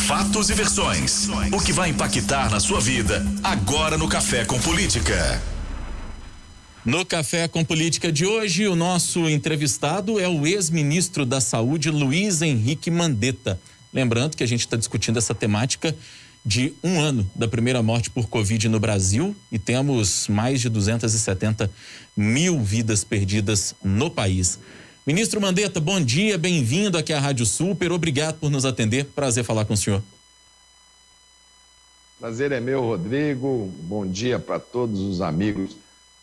Fatos e versões. O que vai impactar na sua vida agora no Café com Política. No Café com Política de hoje, o nosso entrevistado é o ex-ministro da Saúde, Luiz Henrique Mandetta. Lembrando que a gente está discutindo essa temática de um ano da primeira morte por Covid no Brasil e temos mais de 270 mil vidas perdidas no país. Ministro Mandetta, bom dia, bem-vindo aqui à Rádio Super, obrigado por nos atender, prazer falar com o senhor. Prazer é meu, Rodrigo, bom dia para todos os amigos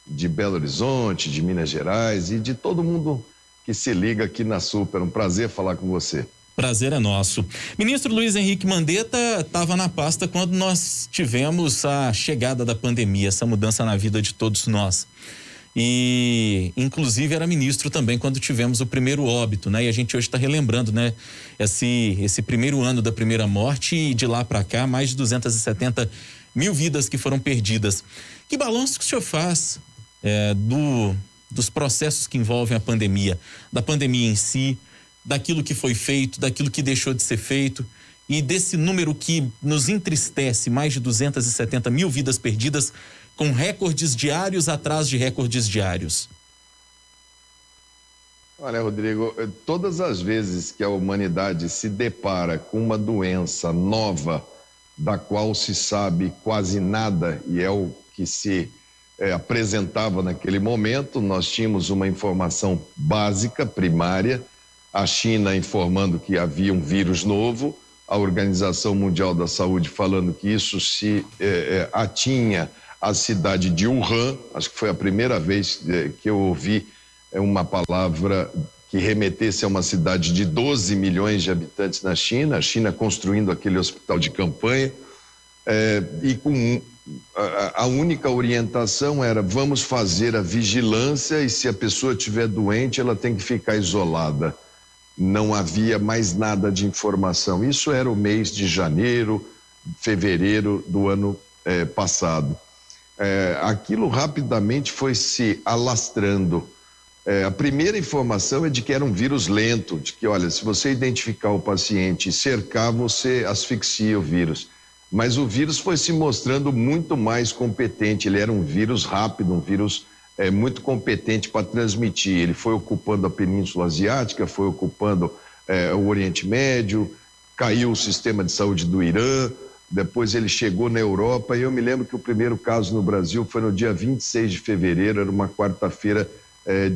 de Belo Horizonte, de Minas Gerais e de todo mundo que se liga aqui na Super, um prazer falar com você. Prazer é nosso. Ministro Luiz Henrique Mandetta estava na pasta quando nós tivemos a chegada da pandemia, essa mudança na vida de todos nós. E inclusive era ministro também quando tivemos o primeiro óbito, né? E a gente hoje está relembrando, né? Esse primeiro ano da primeira morte e de lá para cá mais de 270 mil vidas que foram perdidas. Que balanço que o senhor faz dos processos que envolvem a pandemia, da pandemia em si, daquilo que foi feito, daquilo que deixou de ser feito e desse número que nos entristece, mais de 270 mil vidas perdidas, com recordes diários atrás de recordes diários? Olha, Rodrigo, todas as vezes que a humanidade se depara com uma doença nova, da qual se sabe quase nada, e é o que se apresentava naquele momento, nós tínhamos uma informação básica, primária, a China informando que havia um vírus novo, a Organização Mundial da Saúde falando que isso se atinha a cidade de Wuhan. Acho que foi a primeira vez que eu ouvi uma palavra que remetesse a uma cidade de 12 milhões de habitantes na China, a China construindo aquele hospital de campanha, e com a única orientação era: vamos fazer a vigilância e se a pessoa estiver doente, ela tem que ficar isolada. Não havia mais nada de informação. Isso era o mês de janeiro, fevereiro do ano passado. Aquilo rapidamente foi se alastrando. A primeira informação é de que era um vírus lento, de que, olha, se você identificar o paciente e cercar, você asfixia o vírus. Mas o vírus foi se mostrando muito mais competente, ele era um vírus rápido, um vírus muito competente para transmitir. Ele foi ocupando a Península Asiática, foi ocupando o Oriente Médio, caiu o sistema de saúde do Irã, depois ele chegou na Europa, e eu me lembro que o primeiro caso no Brasil foi no dia 26 de fevereiro, era uma quarta-feira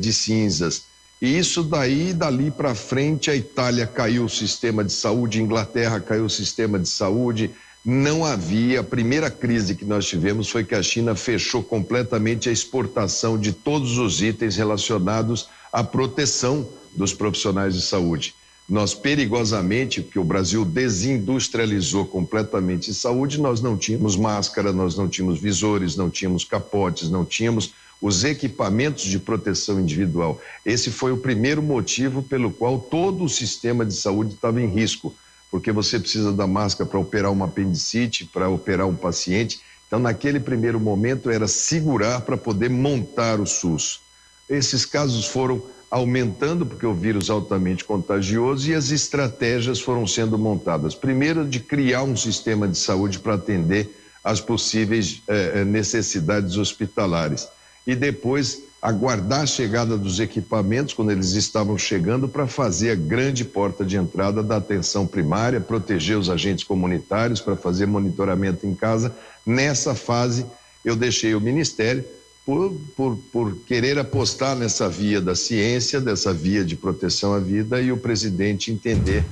de cinzas. E isso dali para frente, a Itália caiu o sistema de saúde, a Inglaterra caiu o sistema de saúde, não havia. A primeira crise que nós tivemos foi que a China fechou completamente a exportação de todos os itens relacionados à proteção dos profissionais de saúde. Nós perigosamente, porque o Brasil desindustrializou completamente a saúde, nós não tínhamos máscara, nós não tínhamos visores, não tínhamos capotes, não tínhamos os equipamentos de proteção individual. Esse foi o primeiro motivo pelo qual todo o sistema de saúde estava em risco, porque você precisa da máscara para operar uma apendicite, para operar um paciente. Então, naquele primeiro momento, era segurar para poder montar o SUS. Esses casos foram aumentando, porque o vírus é altamente contagioso, e as estratégias foram sendo montadas. Primeiro, de criar um sistema de saúde para atender às possíveis necessidades hospitalares. E depois, aguardar a chegada dos equipamentos, quando eles estavam chegando, para fazer a grande porta de entrada da atenção primária, proteger os agentes comunitários, para fazer monitoramento em casa. Nessa fase, eu deixei o Ministério por querer apostar nessa via da ciência, dessa via de proteção à vida, e o presidente entender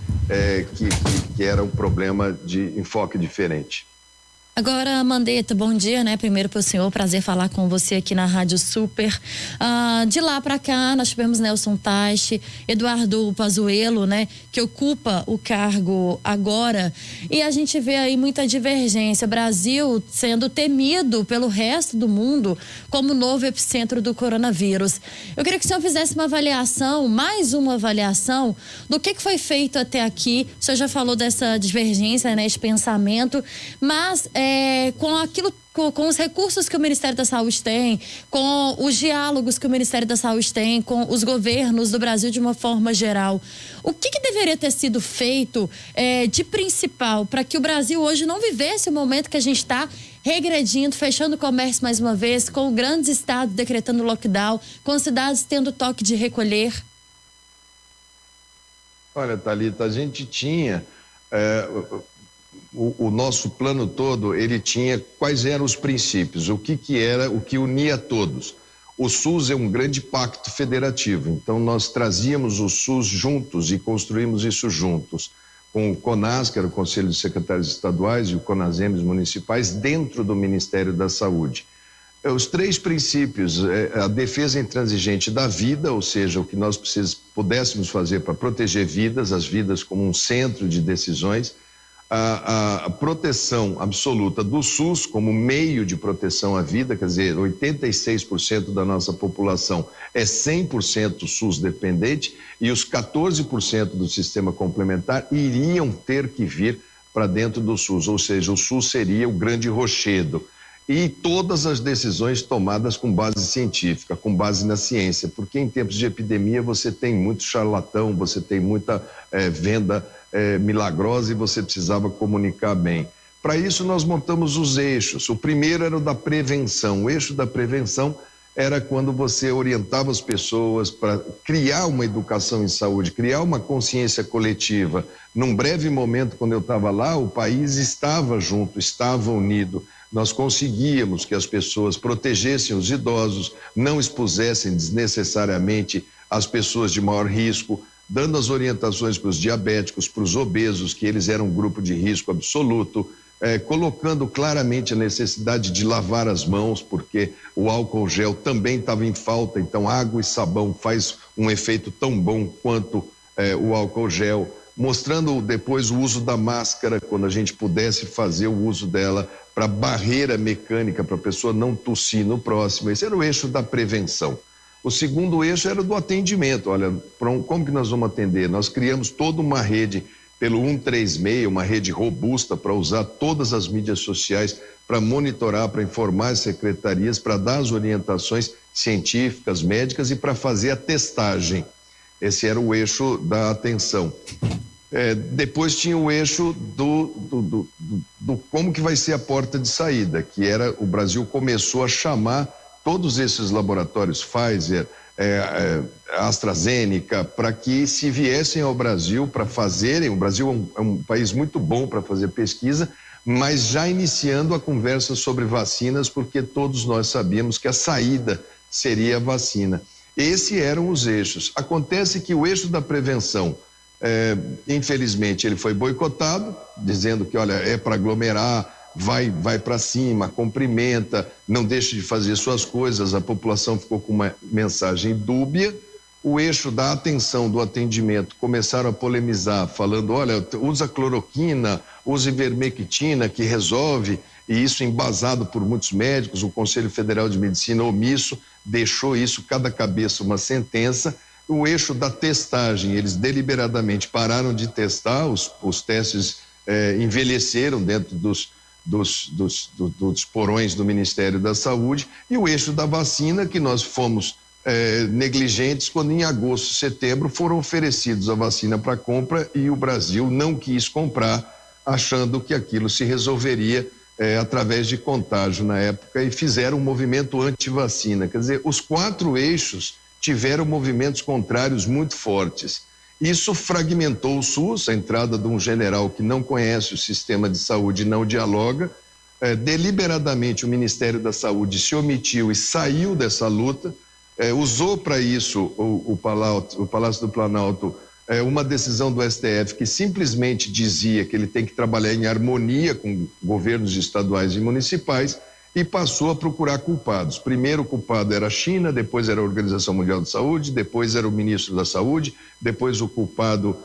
que era um problema de enfoque diferente. Agora, Mandetta, bom dia, né? Primeiro para o senhor, prazer falar com você aqui na Rádio Super. De lá para cá, nós tivemos Nelson Teich, Eduardo Pazuello, né? Que ocupa o cargo agora. E a gente vê aí muita divergência. Brasil sendo temido pelo resto do mundo como novo epicentro do coronavírus. Eu queria que o senhor fizesse uma avaliação, mais uma avaliação, do que foi feito até aqui. O senhor já falou dessa divergência, né? Esse pensamento, mas com os recursos que o Ministério da Saúde tem, com os diálogos que o Ministério da Saúde tem, com os governos do Brasil de uma forma geral, o que deveria ter sido feito de principal para que o Brasil hoje não vivesse o momento que a gente está regredindo, fechando o comércio mais uma vez, com grandes estados decretando lockdown, com cidades tendo toque de recolher? Olha, Thalita, a gente tinha... O nosso plano todo, ele tinha quais eram os princípios, o que era, o que unia todos. O SUS é um grande pacto federativo, então nós trazíamos o SUS juntos e construímos isso juntos, com o CONAS, que era o Conselho de Secretários Estaduais, e o CONASEMES municipais, dentro do Ministério da Saúde. Os 3 princípios, a defesa intransigente da vida, ou seja, o que nós pudéssemos fazer para proteger vidas, as vidas como um centro de decisões, a proteção absoluta do SUS como meio de proteção à vida, quer dizer, 86% da nossa população é 100% SUS dependente e os 14% do sistema complementar iriam ter que vir para dentro do SUS, ou seja, o SUS seria o grande rochedo. E todas as decisões tomadas com base científica, com base na ciência, porque em tempos de epidemia você tem muito charlatão, você tem muita venda milagrosa e você precisava comunicar bem. Para isso nós montamos os eixos. O primeiro era o da prevenção. O eixo da prevenção era quando você orientava as pessoas para criar uma educação em saúde, criar uma consciência coletiva. Num breve momento, quando eu estava lá, o país estava junto, estava unido. Nós conseguíamos que as pessoas protegessem os idosos, não expusessem desnecessariamente as pessoas de maior risco, dando as orientações para os diabéticos, para os obesos, que eles eram um grupo de risco absoluto, colocando claramente a necessidade de lavar as mãos, porque o álcool gel também estava em falta, então água e sabão faz um efeito tão bom quanto o álcool gel, mostrando depois o uso da máscara, quando a gente pudesse fazer o uso dela para barreira mecânica, para a pessoa não tossir no próximo. Esse era o eixo da prevenção. O segundo eixo era do atendimento. Olha, como que nós vamos atender? Nós criamos toda uma rede pelo 136, uma rede robusta para usar todas as mídias sociais para monitorar, para informar as secretarias, para dar as orientações científicas, médicas e para fazer a testagem. Esse era o eixo da atenção. Depois tinha o eixo do como que vai ser a porta de saída, que era o Brasil começou a chamar todos esses laboratórios, Pfizer, AstraZeneca, para que se viessem ao Brasil para fazerem, o Brasil é um país muito bom para fazer pesquisa, mas já iniciando a conversa sobre vacinas, porque todos nós sabíamos que a saída seria a vacina. Esses eram os eixos. Acontece que o eixo da prevenção, infelizmente, ele foi boicotado, dizendo que, olha, é para aglomerar, vai para cima, cumprimenta, não deixe de fazer suas coisas. A população ficou com uma mensagem dúbia. O eixo da atenção, do atendimento, começaram a polemizar, falando, olha, usa cloroquina, use ivermectina, que resolve, e isso embasado por muitos médicos. O Conselho Federal de Medicina omisso deixou isso, cada cabeça uma sentença. O eixo da testagem, eles deliberadamente pararam de testar, os testes envelheceram dentro dos porões do Ministério da Saúde, e o eixo da vacina, que nós fomos negligentes quando em agosto, setembro foram oferecidos a vacina para compra e o Brasil não quis comprar, achando que aquilo se resolveria através de contágio na época, e fizeram um movimento anti-vacina. Quer dizer, os 4 eixos tiveram movimentos contrários muito fortes. Isso fragmentou o SUS, a entrada de um general que não conhece o sistema de saúde e não dialoga. Deliberadamente o Ministério da Saúde se omitiu e saiu dessa luta, usou para isso o Palácio do Planalto uma decisão do STF que simplesmente dizia que ele tem que trabalhar em harmonia com governos estaduais e municipais, e passou a procurar culpados. Primeiro o culpado era a China, depois era a Organização Mundial de Saúde, depois era o ministro da Saúde, depois o culpado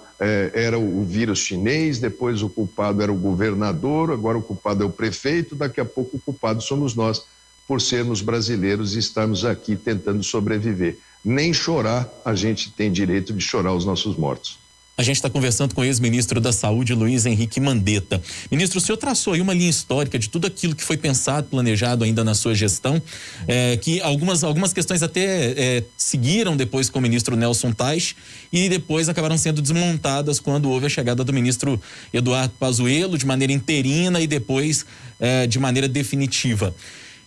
era o vírus chinês, depois o culpado era o governador, agora o culpado é o prefeito, daqui a pouco o culpado somos nós, por sermos brasileiros e estarmos aqui tentando sobreviver. Nem chorar a gente tem direito de chorar os nossos mortos. A gente está conversando com o ex-ministro da Saúde, Luiz Henrique Mandetta. Ministro, o senhor traçou aí uma linha histórica de tudo aquilo que foi pensado, planejado ainda na sua gestão, que algumas questões até seguiram depois com o ministro Nelson Teich e depois acabaram sendo desmontadas quando houve a chegada do ministro Eduardo Pazuello de maneira interina e depois de maneira definitiva.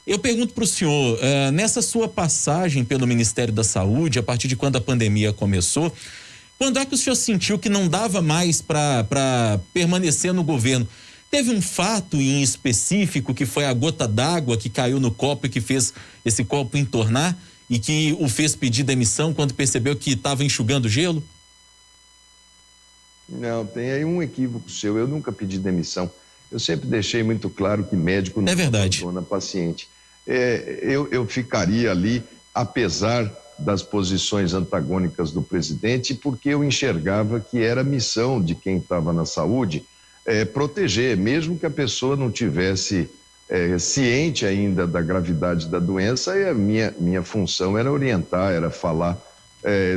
Eu pergunto para o senhor, nessa sua passagem pelo Ministério da Saúde, a partir de quando a pandemia começou, quando é que o senhor sentiu que não dava mais para permanecer no governo? Teve um fato em específico que foi a gota d'água que caiu no copo e que fez esse copo entornar e que o fez pedir demissão quando percebeu que estava enxugando gelo? Não, tem aí um equívoco seu. Eu nunca pedi demissão. Eu sempre deixei muito claro que médico não abandona paciente. Eu ficaria ali, apesar das posições antagônicas do presidente, porque eu enxergava que era missão de quem estava na saúde proteger, mesmo que a pessoa não tivesse ciente ainda da gravidade da doença, e a minha função era orientar, era falar.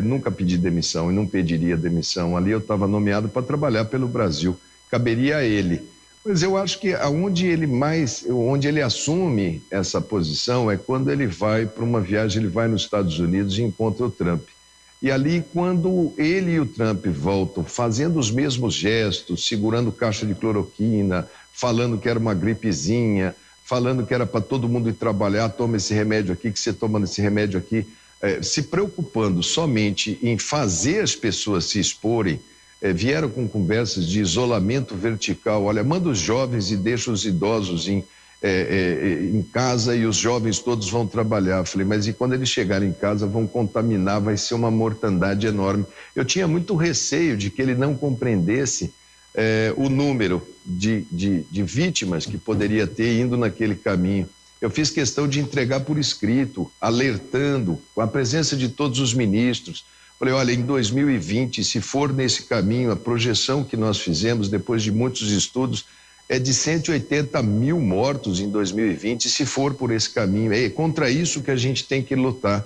Nunca pedi demissão e não pediria demissão. Ali eu estava nomeado para trabalhar pelo Brasil, caberia a ele. Mas eu acho que onde ele assume essa posição é quando ele vai para uma viagem, ele vai nos Estados Unidos e encontra o Trump. E ali, quando ele e o Trump voltam fazendo os mesmos gestos, segurando caixa de cloroquina, falando que era uma gripezinha, falando que era para todo mundo ir trabalhar, toma esse remédio aqui, que você toma esse remédio aqui, se preocupando somente em fazer as pessoas se exporem, vieram com conversas de isolamento vertical. Olha, manda os jovens e deixa os idosos em casa e os jovens todos vão trabalhar. Falei, mas e quando eles chegarem em casa vão contaminar, vai ser uma mortandade enorme. Eu tinha muito receio de que ele não compreendesse o número de vítimas que poderia ter indo naquele caminho. Eu fiz questão de entregar por escrito, alertando, com a presença de todos os ministros. Falei, olha, em 2020, se for nesse caminho, a projeção que nós fizemos, depois de muitos estudos, é de 180 mil mortos em 2020, se for por esse caminho. É contra isso que a gente tem que lutar.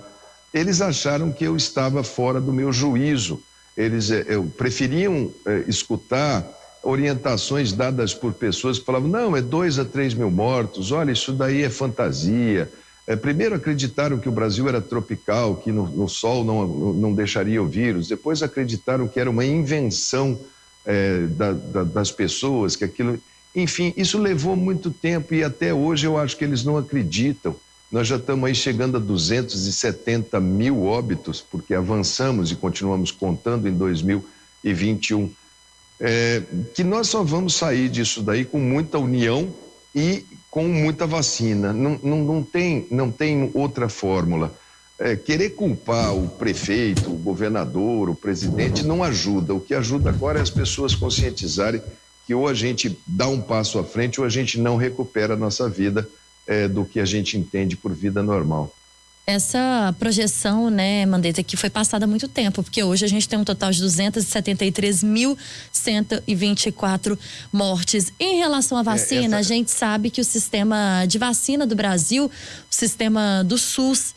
Eles acharam que eu estava fora do meu juízo. Eles preferiam escutar orientações dadas por pessoas que falavam, não, 2 a 3 mil mortos, olha, isso daí é fantasia. Primeiro acreditaram que o Brasil era tropical, que no sol não deixaria o vírus. Depois acreditaram que era uma invenção das pessoas, que aquilo... Enfim, isso levou muito tempo e até hoje eu acho que eles não acreditam. Nós já estamos aí chegando a 270 mil óbitos, porque avançamos e continuamos contando em 2021. Que nós só vamos sair disso daí com muita união e com muita vacina. Não tem outra fórmula. Querer culpar o prefeito, o governador, o presidente não ajuda. O que ajuda agora é as pessoas conscientizarem que ou a gente dá um passo à frente ou a gente não recupera a nossa vida do que a gente entende por vida normal. Essa projeção, né, Mandetta, que foi passada há muito tempo, porque hoje a gente tem um total de 273.124 mortes. Em relação à vacina, a gente sabe que o sistema de vacina do Brasil, o sistema do SUS,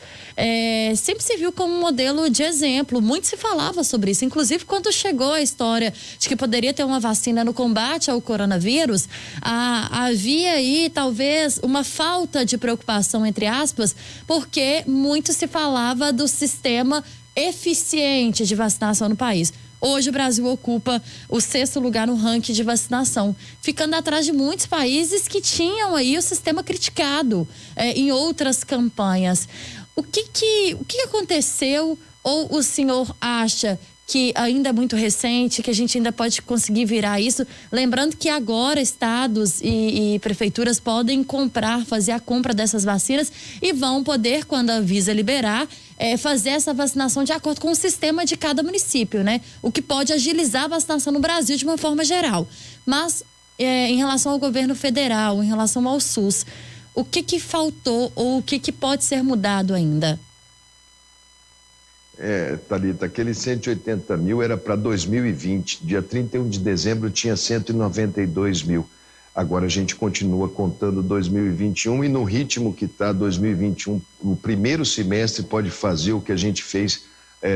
sempre se viu como um modelo de exemplo. Muito se falava sobre isso, inclusive quando chegou a história de que poderia ter uma vacina no combate ao coronavírus, havia aí talvez uma falta de preocupação, entre aspas, porque muito se falava do sistema eficiente de vacinação no país. Hoje o Brasil ocupa o 6º lugar no ranking de vacinação, ficando atrás de muitos países que tinham aí o sistema criticado em outras campanhas. O que aconteceu, ou o senhor acha que ainda é muito recente, que a gente ainda pode conseguir virar isso? Lembrando que agora estados e prefeituras podem fazer a compra dessas vacinas e vão poder, quando a Anvisa liberar, fazer essa vacinação de acordo com o sistema de cada município, né? O que pode agilizar a vacinação no Brasil de uma forma geral. Mas, em relação ao governo federal, em relação ao SUS, o que faltou ou o que pode ser mudado ainda? Thalita, aqueles 180 mil era para 2020. Dia 31 de dezembro tinha 192 mil. Agora a gente continua contando 2021 e no ritmo que está 2021, o primeiro semestre pode fazer o que a gente fez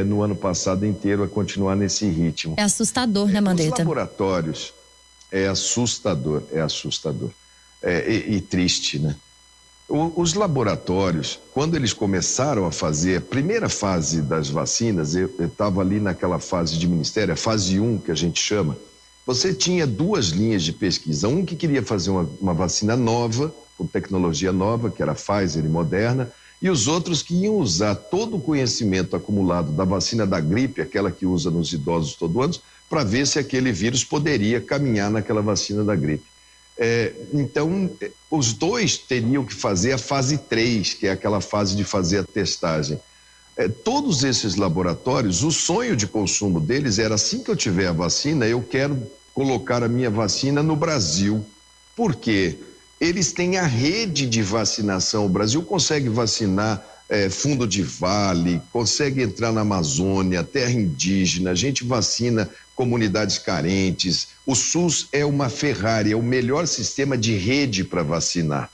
no ano passado inteiro a continuar nesse ritmo. É assustador, né, Mandetta? Os laboratórios, é assustador. E triste, né? Os laboratórios, quando eles começaram a fazer a primeira fase das vacinas, eu estava ali naquela fase de ministério, a fase 1 que a gente chama, você tinha duas linhas de pesquisa. Um que queria fazer uma vacina nova, com tecnologia nova, que era a Pfizer e Moderna, e os outros que iam usar todo o conhecimento acumulado da vacina da gripe, aquela que usa nos idosos todo ano, para ver se aquele vírus poderia caminhar naquela vacina da gripe. Então, os dois teriam que fazer a fase 3, que é aquela fase de fazer a testagem. Todos esses laboratórios, o sonho de consumo deles era, assim que eu tiver a vacina, eu quero colocar a minha vacina no Brasil. Por quê? Eles têm a rede de vacinação. O Brasil consegue vacinar fundo de vale, consegue entrar na Amazônia, terra indígena, a gente vacina comunidades carentes. O SUS é uma Ferrari, é o melhor sistema de rede para vacinar.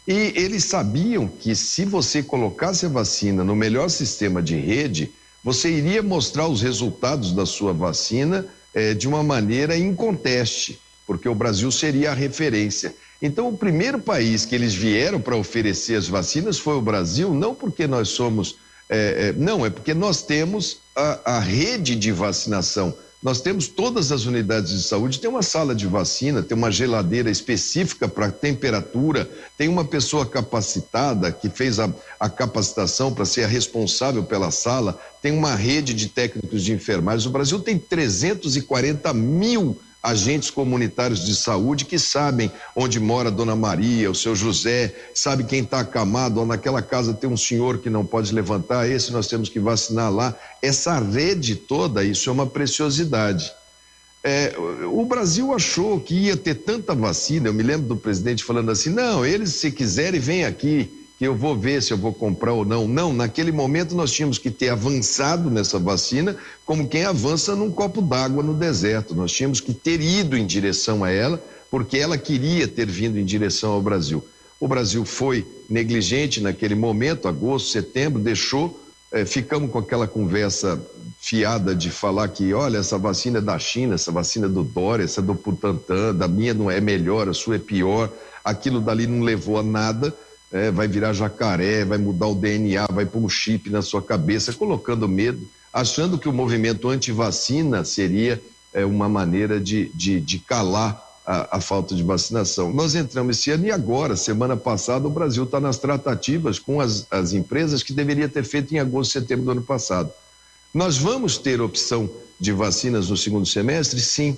E eles sabiam que se você colocasse a vacina no melhor sistema de rede, você iria mostrar os resultados da sua vacina de uma maneira inconteste, porque o Brasil seria a referência. Então, o primeiro país que eles vieram para oferecer as vacinas foi o Brasil, não porque nós somos... não, é porque nós temos a rede de vacinação. Nós temos todas as unidades de saúde, tem uma sala de vacina, tem uma geladeira específica para temperatura, tem uma pessoa capacitada que fez a capacitação para ser a responsável pela sala, tem uma rede de técnicos de enfermagem. O Brasil tem 340 mil agentes comunitários de saúde que sabem onde mora a Dona Maria, o seu José, sabe quem está acamado, ou naquela casa tem um senhor que não pode levantar, esse nós temos que vacinar lá. Essa rede toda, isso é uma preciosidade. O Brasil achou que ia ter tanta vacina, eu me lembro do presidente falando assim, não, eles se quiserem vêm aqui, que eu vou ver se eu vou comprar ou não. Não, naquele momento nós tínhamos que ter avançado nessa vacina como quem avança num copo d'água no deserto. Nós tínhamos que ter ido em direção a ela, porque ela queria ter vindo em direção ao Brasil. O Brasil foi negligente naquele momento, agosto, setembro, deixou, ficamos com aquela conversa fiada de falar que, olha, essa vacina é da China, essa vacina é do Dória, essa é do Butantan, da minha não é melhor, a sua é pior, aquilo dali não levou a nada. Vai virar jacaré, vai mudar o DNA, vai pôr um chip na sua cabeça, colocando medo, achando que o movimento anti-vacina seria uma maneira de calar a falta de vacinação. Nós entramos esse ano e agora, semana passada, o Brasil está nas tratativas com as empresas que deveria ter feito em agosto, setembro do ano passado. Nós vamos ter opção de vacinas no segundo semestre? Sim.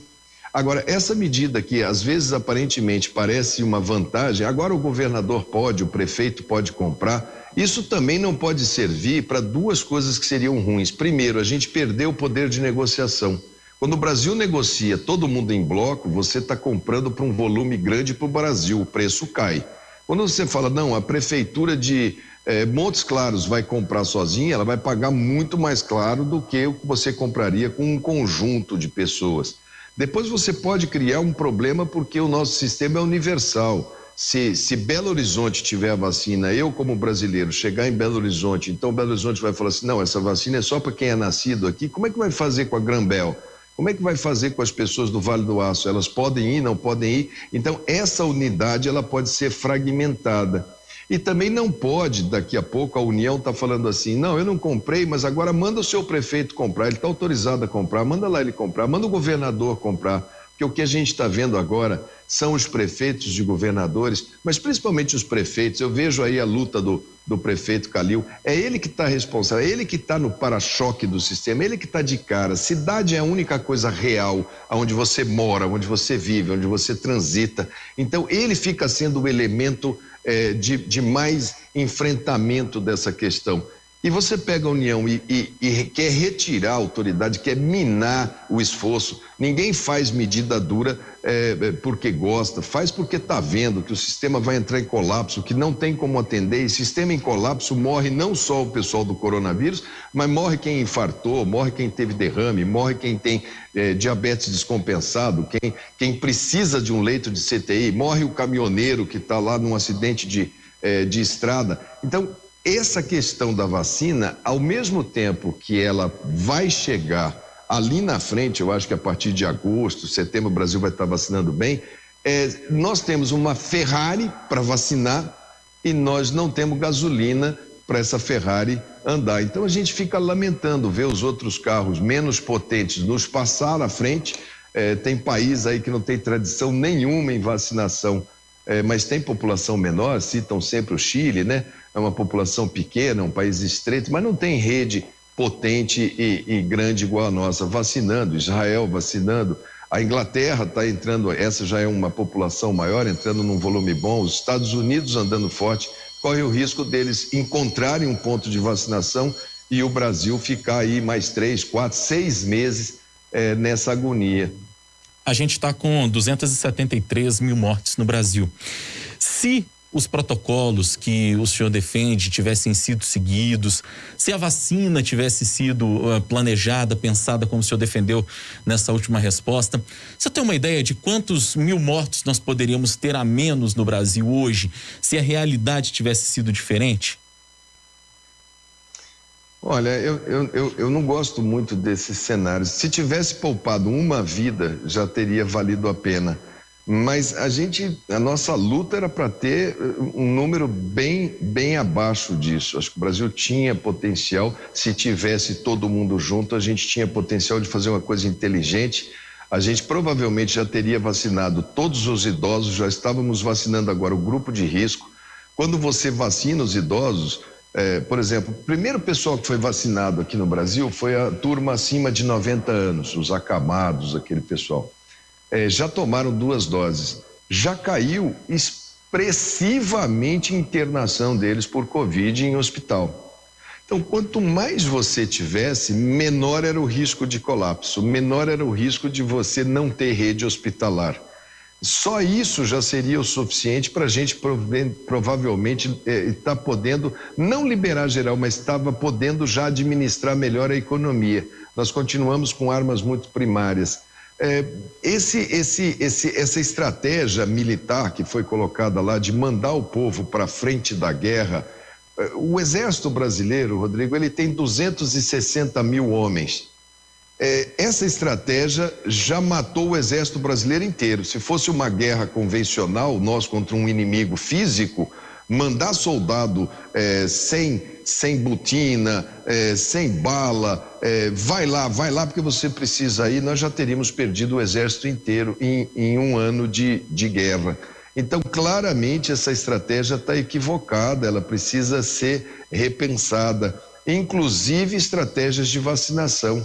Agora, essa medida que às vezes aparentemente parece uma vantagem, agora o governador pode, o prefeito pode comprar, isso também não pode servir para duas coisas que seriam ruins. Primeiro, a gente perdeu o poder de negociação. Quando o Brasil negocia todo mundo em bloco, você está comprando para um volume grande para o Brasil, o preço cai. Quando você fala, não, a prefeitura de Montes Claros vai comprar sozinha, ela vai pagar muito mais caro do que o que você compraria com um conjunto de pessoas. Depois você pode criar um problema porque o nosso sistema é universal. Se Belo Horizonte tiver a vacina, eu como brasileiro chegar em Belo Horizonte, então Belo Horizonte vai falar assim, não, essa vacina é só para quem é nascido aqui, como é que vai fazer com a Grambel? Como é que vai fazer com as pessoas do Vale do Aço? Elas podem ir, não podem ir? Então essa unidade ela pode ser fragmentada. E também não pode, daqui a pouco, a União está falando assim, não, eu não comprei, mas agora manda o seu prefeito comprar, ele está autorizado a comprar, manda lá ele comprar, manda o governador comprar, porque o que a gente está vendo agora são os prefeitos de governadores, mas principalmente os prefeitos, eu vejo aí a luta do prefeito Calil, é ele que está responsável, é ele que está no para-choque do sistema, ele que está de cara, cidade é a única coisa real, onde você mora, onde você vive, onde você transita, então ele fica sendo o elemento de mais enfrentamento dessa questão. E você pega a União e quer retirar a autoridade, quer minar o esforço. Ninguém faz medida dura porque gosta, faz porque está vendo que o sistema vai entrar em colapso, que não tem como atender. E sistema em colapso morre não só o pessoal do coronavírus, mas morre quem infartou, morre quem teve derrame, morre quem tem diabetes descompensado, quem precisa de um leito de CTI, morre o caminhoneiro que está lá num acidente de estrada. Então, essa questão da vacina, ao mesmo tempo que ela vai chegar ali na frente, eu acho que a partir de agosto, setembro, o Brasil vai estar vacinando bem, nós temos uma Ferrari para vacinar e nós não temos gasolina para essa Ferrari andar. Então a gente fica lamentando ver os outros carros menos potentes nos passar à frente. Tem país aí que não tem tradição nenhuma em vacinação, mas tem população menor, citam sempre o Chile, né? É uma população pequena, um país estreito, mas não tem rede potente e grande igual a nossa, vacinando. Israel vacinando, a Inglaterra está entrando, essa já é uma população maior, entrando num volume bom, os Estados Unidos andando forte, corre o risco deles encontrarem um ponto de vacinação e o Brasil ficar aí mais 3, 4, 6 meses nessa agonia. A gente está com 273 mil mortes no Brasil. Se os protocolos que o senhor defende tivessem sido seguidos, se a vacina tivesse sido planejada, pensada como o senhor defendeu nessa última resposta, você tem uma ideia de quantos mil mortos nós poderíamos ter a menos no Brasil hoje, se a realidade tivesse sido diferente? Olha, eu não gosto muito desses cenários. Se tivesse poupado uma vida, já teria valido a pena. Mas a nossa luta era para ter um número bem abaixo disso. Acho que o Brasil tinha potencial, se tivesse todo mundo junto, a gente tinha potencial de fazer uma coisa inteligente. A gente provavelmente já teria vacinado todos os idosos, já estávamos vacinando agora o grupo de risco. Quando você vacina os idosos, por exemplo, o primeiro pessoal que foi vacinado aqui no Brasil foi a turma acima de 90 anos, os acamados, aquele pessoal. Já tomaram 2 doses. Já caiu expressivamente a internação deles por Covid em hospital. Então, quanto mais você tivesse, menor era o risco de colapso, menor era o risco de você não ter rede hospitalar. Só isso já seria o suficiente para a gente provavelmente estar podendo, não liberar geral, mas estava podendo já administrar melhor a economia. Nós continuamos com armas muito primárias. Essa estratégia militar que foi colocada lá de mandar o povo para frente da guerra, o exército brasileiro, Rodrigo, ele tem 260 mil homens. Essa estratégia já matou o exército brasileiro inteiro. Se fosse uma guerra convencional, nós contra um inimigo físico, mandar soldado sem botina, sem bala, vai lá porque você precisa ir, nós já teríamos perdido o exército inteiro em um ano de guerra. Então, claramente, essa estratégia está equivocada, ela precisa ser repensada, inclusive estratégias de vacinação.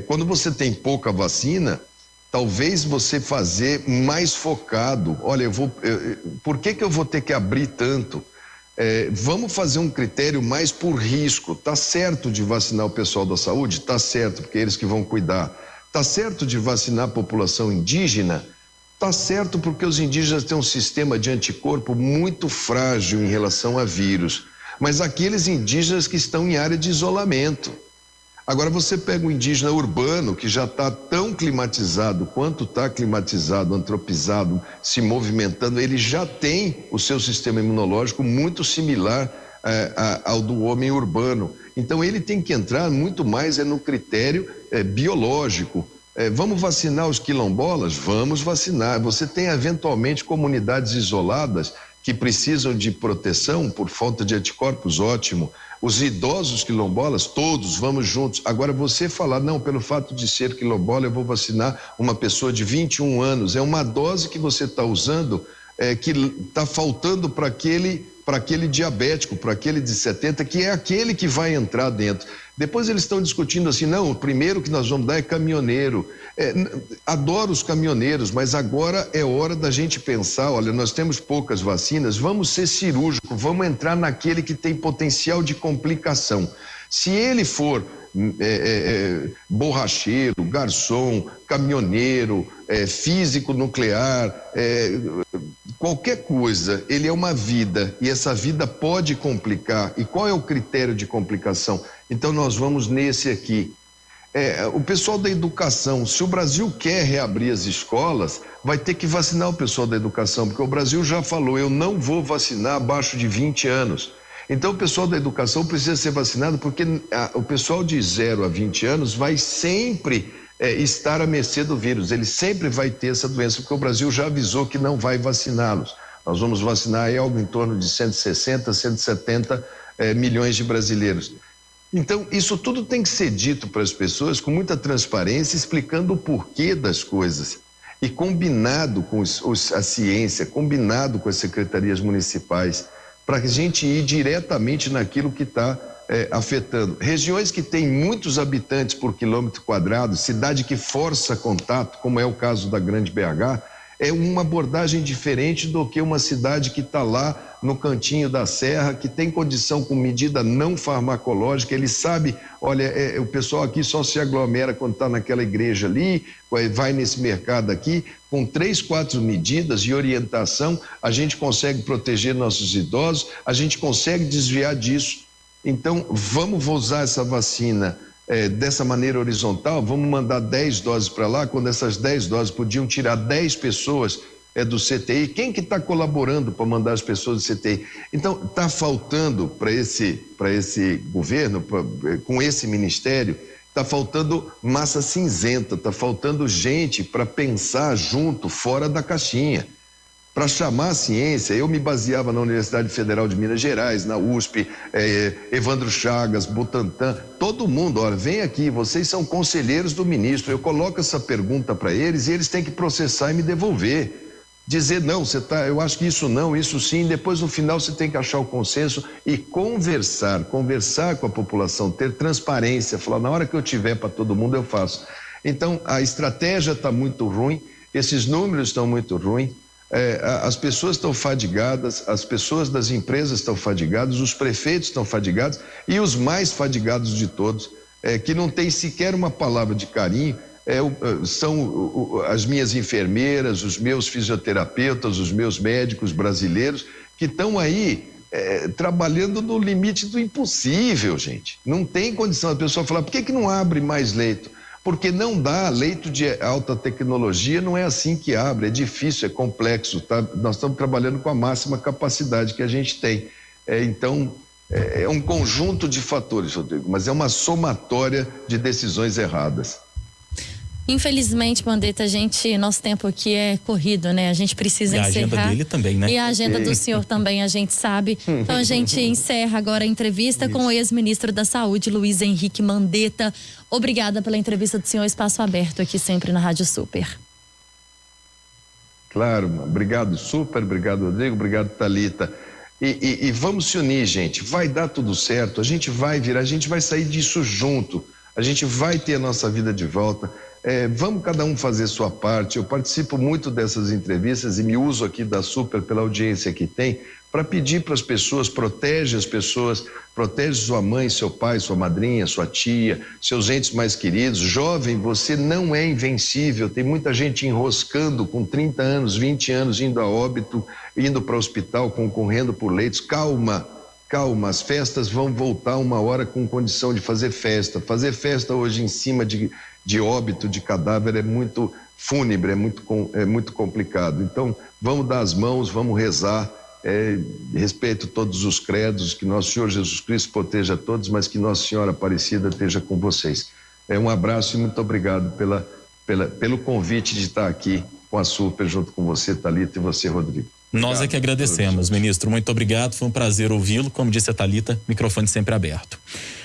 Quando você tem pouca vacina, talvez você fazer mais focado. Olha, por que eu vou ter que abrir tanto? Vamos fazer um critério mais por risco. Tá certo de vacinar o pessoal da saúde? Tá certo, porque é eles que vão cuidar. Tá certo de vacinar a população indígena? Tá certo, porque os indígenas têm um sistema de anticorpo muito frágil em relação a vírus. Mas aqueles indígenas que estão em área de isolamento. Agora você pega o indígena urbano, que já está tão climatizado quanto está climatizado, antropizado, se movimentando, ele já tem o seu sistema imunológico muito similar ao do homem urbano. Então ele tem que entrar muito mais no critério biológico. Vamos vacinar os quilombolas? Vamos vacinar. Você tem eventualmente comunidades isoladas que precisam de proteção por falta de anticorpos, ótimo. Os idosos quilombolas, todos, vamos juntos. Agora, você falar, não, pelo fato de ser quilombola, eu vou vacinar uma pessoa de 21 anos. É uma dose que você está usando que está faltando para aquele diabético, para aquele de 70, que é aquele que vai entrar dentro. Depois eles estão discutindo assim, não, o primeiro que nós vamos dar é caminhoneiro. Adoro os caminhoneiros, mas agora é hora da gente pensar, olha, nós temos poucas vacinas, vamos ser cirúrgicos, vamos entrar naquele que tem potencial de complicação. Se ele for borracheiro, garçom, caminhoneiro, físico nuclear, qualquer coisa, ele é uma vida e essa vida pode complicar. E qual é o critério de complicação? Então nós vamos nesse aqui. O pessoal da educação, se o Brasil quer reabrir as escolas, vai ter que vacinar o pessoal da educação, porque o Brasil já falou, eu não vou vacinar abaixo de 20 anos. Então, o pessoal da educação precisa ser vacinado, porque o pessoal de 0 a 20 anos vai sempre estar à mercê do vírus. Ele sempre vai ter essa doença, porque o Brasil já avisou que não vai vaciná-los. Nós vamos vacinar aí algo em torno de 160, 170 milhões de brasileiros. Então, isso tudo tem que ser dito para as pessoas com muita transparência, explicando o porquê das coisas. E combinado com a ciência, combinado com as secretarias municipais, para a gente ir diretamente naquilo que está afetando. Regiões que têm muitos habitantes por quilômetro quadrado, cidade que força contato, como é o caso da Grande BH, é uma abordagem diferente do que uma cidade que está lá no cantinho da serra, que tem condição com medida não farmacológica. Ele sabe, olha, o pessoal aqui só se aglomera quando está naquela igreja ali, vai nesse mercado aqui. Com 3, 4 medidas de orientação, a gente consegue proteger nossos idosos, a gente consegue desviar disso. Então, vamos usar essa vacina dessa maneira horizontal, vamos mandar 10 doses para lá, quando essas 10 doses podiam tirar 10 pessoas do CTI. Quem que está colaborando para mandar as pessoas do CTI? Então, está faltando para esse governo, com esse ministério, está faltando massa cinzenta, está faltando gente para pensar junto, fora da caixinha. Para chamar a ciência, eu me baseava na Universidade Federal de Minas Gerais, na USP, Evandro Chagas, Butantan, todo mundo, olha, vem aqui, vocês são conselheiros do ministro, eu coloco essa pergunta para eles e eles têm que processar e me devolver. Dizer, não, eu acho que isso não, isso sim, depois no final você tem que achar o consenso e conversar com a população, ter transparência, falar, na hora que eu tiver para todo mundo eu faço. Então, a estratégia está muito ruim, esses números estão muito ruins, as pessoas estão fadigadas, as pessoas das empresas estão fadigadas, os prefeitos estão fadigados e os mais fadigados de todos, que não tem sequer uma palavra de carinho, são as minhas enfermeiras, os meus fisioterapeutas, os meus médicos brasileiros, que estão aí trabalhando no limite do impossível, gente. Não tem condição. A pessoa fala, por que não abre mais leito? Porque não dá, leito de alta tecnologia não é assim que abre, é difícil, é complexo, tá? Nós estamos trabalhando com a máxima capacidade que a gente tem. Então, é um conjunto de fatores, Rodrigo, mas é uma somatória de decisões erradas. Infelizmente, Mandetta, nosso tempo aqui é corrido, né? A gente precisa encerrar. E a agenda dele também, né? E a agenda do senhor também, a gente sabe. Então a gente encerra agora a entrevista com o ex-ministro da Saúde, Luiz Henrique Mandetta. Obrigada pela entrevista do senhor, espaço aberto aqui sempre na Rádio Super. Claro, obrigado Super, obrigado Rodrigo, obrigado Thalita. E vamos se unir, gente, vai dar tudo certo, a gente vai sair disso junto, a gente vai ter a nossa vida de volta. Vamos cada um fazer sua parte. Eu participo muito dessas entrevistas e me uso aqui da Super pela audiência que tem para pedir para as pessoas, protege as pessoas, protege sua mãe, seu pai, sua madrinha, sua tia, seus entes mais queridos. Jovem, você não é invencível, tem muita gente enroscando com 30 anos, 20 anos, indo a óbito, indo para o hospital, concorrendo por leitos. Calma, as festas vão voltar uma hora com condição de fazer festa. Fazer festa hoje em cima de óbito, de cadáver, é muito fúnebre, é muito complicado. Então, vamos dar as mãos, vamos rezar, respeito todos os credos, que nosso Senhor Jesus Cristo proteja a todos, mas que Nossa Senhora Aparecida esteja com vocês. Um abraço e muito obrigado pelo convite de estar aqui com a Super, junto com você, Thalita, e você, Rodrigo. Nós é que agradecemos, ministro. Muito obrigado, foi um prazer ouvi-lo. Como disse a Thalita, microfone sempre aberto.